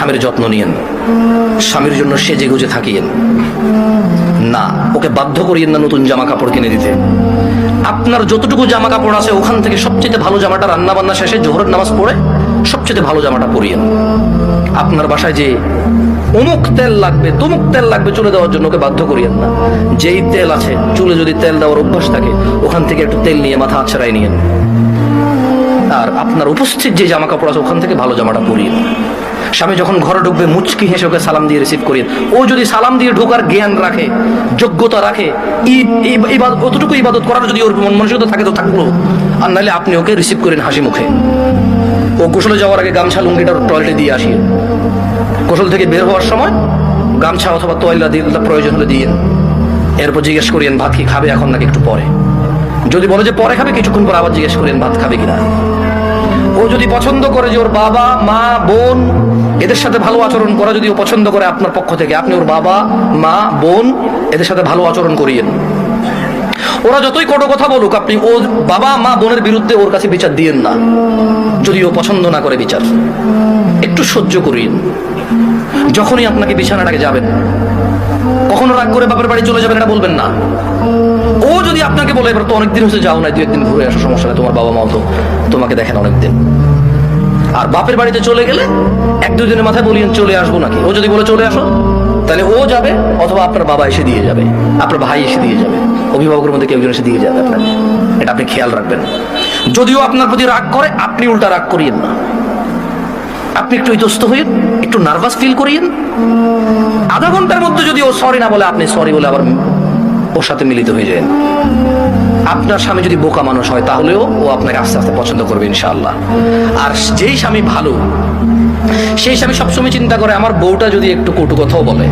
স্বামীর যত্ন নিয়েন, স্বামীর জন্য সেজে গুজে থাকিয়েন না, ওকে বাধ্য করিয়েন না নতুন জামা কাপড় কিনে দিতে। আপনার যতটুকু জামা কাপড় আছে ওখান থেকে সবচেয়ে ভালো জামাটা রান্না বান্না শেষে জোহরের নামাজ পড়ে সবচেয়ে ভালো জামাটা পরিয়েন। আপনার বাসায় যে অমুক তেল লাগবে তমুক তেল লাগবে চুলে দেওয়ার জন্য ওকে বাধ্য করিয়েন না। যেই তেল আছে, চুলে যদি তেল দেওয়ার অভ্যাস থাকে ওখান থেকে একটু তেল নিয়ে মাথা আছড়াই নিয়েন। আর আপনার উপস্থিত যে জামা কাপড় আছে ওখান থেকে ভালো জামাটা পরিয়েন। স্বামী যখন ঘরে ঢুকবে মুচকি হেসে ওকে সালাম দিয়ে রিসিভ করিয়েন। ও যদি সালাম দিয়ে ঢোকার জ্ঞান রাখে, যোগ্যতা রাখে, অতটুকু ইবাদত করার যদি ওর মন মানসিকতা থাকে তো থাকলো, আর নাহলে আপনি ওকে রিসিভ করেন হাসি মুখে। ও গোসলে যাওয়ার আগে গামছা লুঙ্গিটা টয়লেটে দিয়ে আসিয়ে, গোসল থেকে বের হওয়ার সময় গামছা অথবা তোয়াল্লা দিয়ে প্রয়োজন হলে দিয়ে, এরপর জিজ্ঞেস করিয়েন ভাত কি খাবে এখন নাকি একটু পরে। যদি বলে যে পরে খাবে, কিছুক্ষণ পর আবার জিজ্ঞেস করেন ভাত খাবে কিনা। ও যদি পছন্দ করে যে ওর বাবা মা বোন এদের সাথে ভালো আচরণ করা, যদি ও পছন্দ করে আপনার পক্ষ থেকে, আপনি ওর বাবা মা বোন এদের সাথে ভালো আচরণ করিয়েন। ওরা যতই কটু কথা বলুক, আপনি ওর বাবা মা বোনের বিরুদ্ধে ওর কাছে বিচার দিয়েন না। যদি ও পছন্দ না করে বিচার, একটু সহ্য করিয়েন। যখনই আপনাকে বিছানাটাকে যাবেন, কখনো রাগ করে বাপের বাড়ি চলে যাবেন এটা বলবেন না। ও যদি আপনাকে বলে এবার তো অনেকদিন হচ্ছে যাও না, 2 একদিন ঘুরে আসো, সমস্যা নেই, তোমার বাবা মাও তো তোমাকে দেখেন অনেকদিন। আর বাপের বাড়িতে চলে গেলে 1-2 দিনের মাথায় বলিয়েন চলে আসবো নাকি। ও যদি বলে চলে আসো, তাহলে ও যাবে অথবা আপনার বাবা এসে দিয়ে যাবে, আপনার ভাই এসে দিয়ে যাবে, অভিভাবকের মধ্যে কেউ একজন এসে দিয়ে যাবে আপনাকে। এটা আপনি খেয়াল রাখবেন। যদিও আপনার প্রতি রাগ করে, আপনি উল্টা রাগ করিয়েন না। আপনি একটু ইতস্ত হয়ে একটু নার্ভাস ফিল করিয়েন। আধা ঘন্টার মধ্যে যদি ও সরি না বলে, আপনি সরি বলে আবার ওর সাথে মিলিত হয়ে যান। আপনার স্বামী যদি বোকা মানুষ হয় তাহলেও ও আপনাকে আস্তে আস্তে পছন্দ করবে ইনশাআল্লাহ। আর যেই স্বামী ভালো, সেই স্বামী সবসময় চিন্তা করে আমার বউটা যদি একটু কটু কথাও বলে,